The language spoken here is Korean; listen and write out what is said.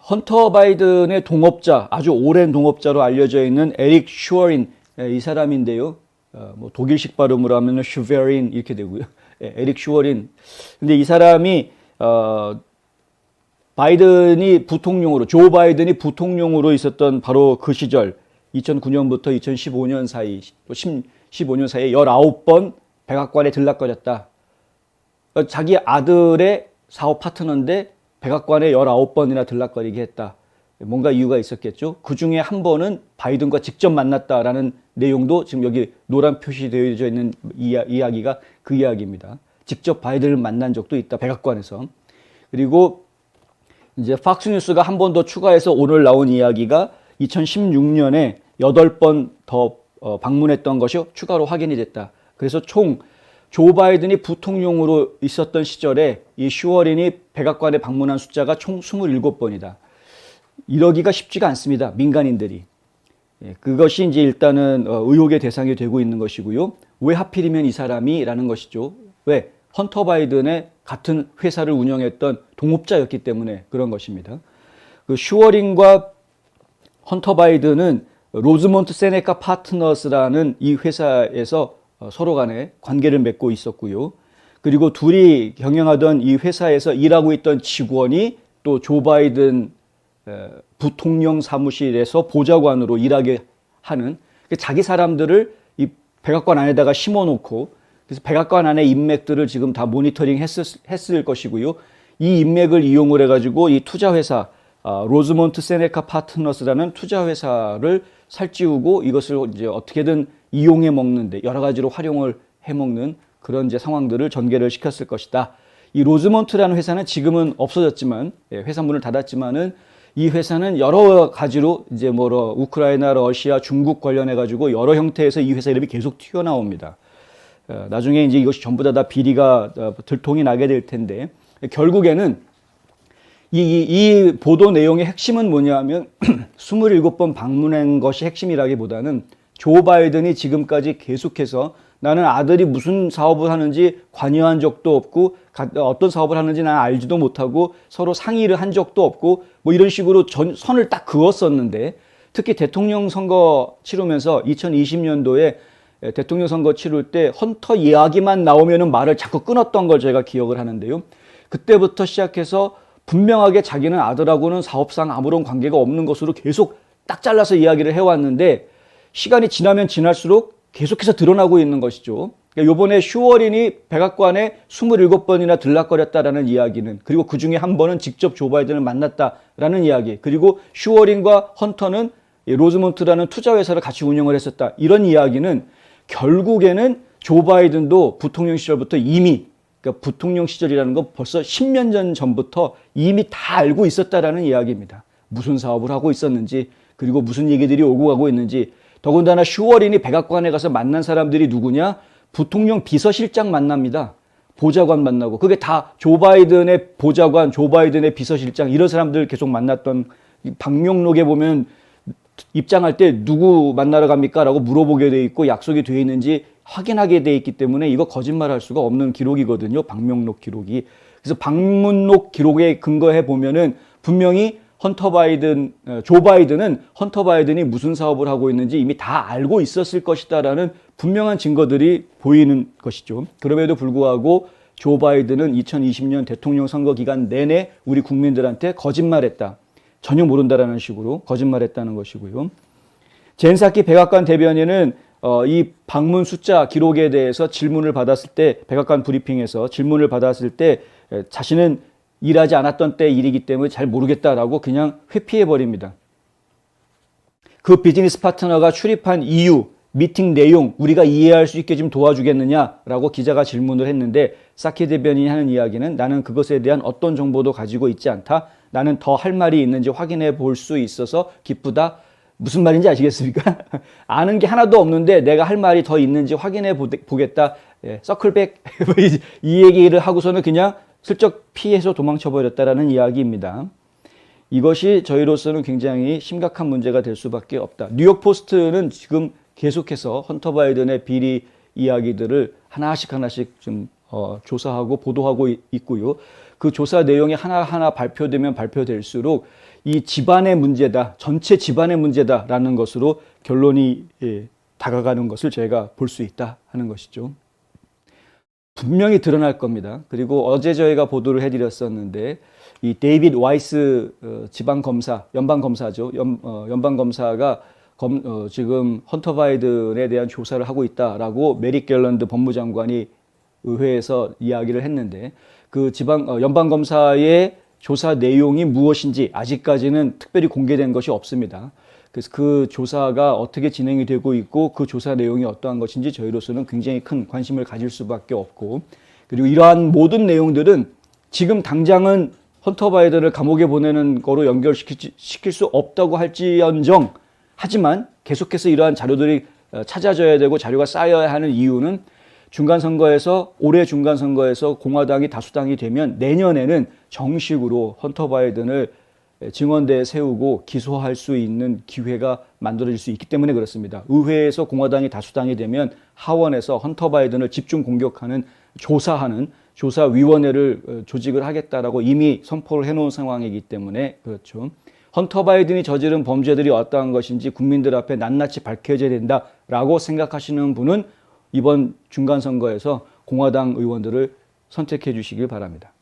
헌터 바이든의 동업자, 아주 오랜 동업자로 알려져 있는 에릭 슈어린, 이 사람인데요. 뭐 독일식 발음으로 하면 슈베린 이렇게 되고요. 에릭 슈어린. 근데 이 사람이 바이든이 부통령으로, 조 바이든이 부통령으로 있었던 바로 그 시절 2009년부터 2015년 사이, 또 15년 사이에 19번 백악관에 들락거렸다. 자기 아들의 사업 파트너인데 백악관에 19번이나 들락거리게 했다. 뭔가 이유가 있었겠죠. 그 중에 한 번은 바이든과 직접 만났다라는 내용도 지금 여기 노란 표시되어 있는 이야기가 그 이야기입니다. 직접 바이든을 만난 적도 있다. 백악관에서. 그리고 이제 팍스뉴스가 한 번 더 추가해서 오늘 나온 이야기가 2016년에 8번 더 방문했던 것이 추가로 확인이 됐다. 그래서 총 조 바이든이 부통령으로 있었던 시절에 이 슈어린이 백악관에 방문한 숫자가 총 27번이다. 이러기가 쉽지가 않습니다. 민간인들이. 그것이 이제 일단은 의혹의 대상이 되고 있는 것이고요. 왜 하필이면 이 사람이라는 것이죠. 왜? 헌터 바이든의 같은 회사를 운영했던 동업자였기 때문에 그런 것입니다. 그 슈어린과 헌터 바이든은 로즈몬트 세네카 파트너스라는 이 회사에서 서로 간에 관계를 맺고 있었고요. 그리고 둘이 경영하던 이 회사에서 일하고 있던 직원이 또 조 바이든 부통령 사무실에서 보좌관으로 일하게 하는 자기 사람들을 이 백악관 안에다가 심어놓고 그래서 백악관 안의 인맥들을 지금 다 모니터링 했을 것이고요. 이 인맥을 이용을 해가지고 이 투자회사 로즈몬트 세네카 파트너스라는 투자회사를 살찌우고 이것을 이제 어떻게든 이용해 먹는데 여러 가지로 활용을 해 먹는 그런 이제 상황들을 전개를 시켰을 것이다. 이 로즈몬트라는 회사는 지금은 없어졌지만 회사 문을 닫았지만은 이 회사는 여러 가지로 이제 뭐 우크라이나, 러시아, 중국 관련해 가지고 여러 형태에서 이 회사 이름이 계속 튀어나옵니다. 나중에 이제 이것이 전부 다 비리가 들통이 나게 될 텐데 결국에는 이 보도 내용의 핵심은 뭐냐면 27번 방문한 것이 핵심이라기보다는 조 바이든이 지금까지 계속해서 나는 아들이 무슨 사업을 하는지 관여한 적도 없고 어떤 사업을 하는지 난 알지도 못하고 서로 상의를 한 적도 없고 뭐 이런 식으로 선을 딱 그었었는데 특히 대통령 선거 치르면서 2020년도에 대통령 선거 치를 때 헌터 이야기만 나오면은 말을 자꾸 끊었던 걸 제가 기억을 하는데요. 그때부터 시작해서 분명하게 자기는 아들하고는 사업상 아무런 관계가 없는 것으로 계속 딱 잘라서 이야기를 해왔는데 시간이 지나면 지날수록 계속해서 드러나고 있는 것이죠. 그러니까 이번에 슈어린이 백악관에 27번이나 들락거렸다라는 이야기는 그리고 그 중에 한 번은 직접 조 바이든을 만났다라는 이야기 그리고 슈어린과 헌터는 로즈몬트라는 투자회사를 같이 운영을 했었다. 이런 이야기는 결국에는 조 바이든도 부통령 시절부터 이미 그러니까 부통령 시절이라는 건 벌써 10년 전부터 이미 다 알고 있었다라는 이야기입니다. 무슨 사업을 하고 있었는지 그리고 무슨 얘기들이 오고 가고 있는지 더군다나 슈어린이 백악관에 가서 만난 사람들이 누구냐? 부통령 비서실장 만납니다. 보좌관 만나고 그게 다 조 바이든의 보좌관, 조 바이든의 비서실장 이런 사람들 계속 만났던 방명록에 보면 입장할 때 누구 만나러 갑니까? 라고 물어보게 돼 있고 약속이 돼 있는지 확인하게 돼 있기 때문에 이거 거짓말할 수가 없는 기록이거든요. 방명록 기록이. 그래서 방문록 기록에 근거해 보면은 분명히 조 바이든은 헌터 바이든이 무슨 사업을 하고 있는지 이미 다 알고 있었을 것이다라는 분명한 증거들이 보이는 것이죠. 그럼에도 불구하고 조 바이든은 2020년 대통령 선거 기간 내내 우리 국민들한테 거짓말했다. 전혀 모른다라는 식으로 거짓말했다는 것이고요. 젠 사키 백악관 대변인은 이 방문 숫자 기록에 대해서 질문을 받았을 때 백악관 브리핑에서 질문을 받았을 때 자신은 일하지 않았던 때 일이기 때문에 잘 모르겠다라고 그냥 회피해 버립니다. 그 비즈니스 파트너가 출입한 이유, 미팅 내용 우리가 이해할 수 있게 좀 도와주겠느냐라고 기자가 질문을 했는데 사키 대변인이 하는 이야기는 나는 그것에 대한 어떤 정보도 가지고 있지 않다. 나는 더 할 말이 있는지 확인해 볼 수 있어서 기쁘다. 무슨 말인지 아시겠습니까? 아는 게 하나도 없는데 내가 할 말이 더 있는지 확인해 보겠다. 서클백 이 얘기를 하고서는 그냥 슬쩍 피해서 도망쳐버렸다라는 이야기입니다. 이것이 저희로서는 굉장히 심각한 문제가 될 수밖에 없다. 뉴욕 포스트는 지금 계속해서 헌터 바이든의 비리 이야기들을 하나씩 좀 조사하고 보도하고 있고요. 그 조사 내용이 하나하나 발표되면 발표될수록 이 집안의 문제다, 전체 집안의 문제다라는 것으로 결론이 다가가는 것을 저희가 볼 수 있다 하는 것이죠. 분명히 드러날 겁니다. 그리고 어제 저희가 보도를 해드렸었는데 이 데이빗 와이스 지방검사, 연방검사죠. 연방검사가 지금 헌터 바이든에 대한 조사를 하고 있다라고 메릭 갤런드 법무장관이 의회에서 이야기를 했는데 그 연방검사의 조사 내용이 무엇인지 아직까지는 특별히 공개된 것이 없습니다. 그래서 그 조사가 어떻게 진행이 되고 있고 그 조사 내용이 어떠한 것인지 저희로서는 굉장히 큰 관심을 가질 수밖에 없고, 그리고 이러한 모든 내용들은 지금 당장은 헌터 바이든을 감옥에 보내는 거로 연결시킬 수 없다고 할지언정, 하지만 계속해서 이러한 자료들이 찾아져야 되고 자료가 쌓여야 하는 이유는 올해 중간선거에서 공화당이 다수당이 되면 내년에는 정식으로 헌터 바이든을 증언대에 세우고 기소할 수 있는 기회가 만들어질 수 있기 때문에 그렇습니다. 의회에서 공화당이 다수당이 되면 하원에서 헌터 바이든을 집중 공격하는 조사위원회를 조직을 하겠다라고 이미 선포를 해놓은 상황이기 때문에 그렇죠. 헌터 바이든이 저지른 범죄들이 어떠한 것인지 국민들 앞에 낱낱이 밝혀져야 된다라고 생각하시는 분은 이번 중간선거에서 공화당 의원들을 선택해 주시길 바랍니다.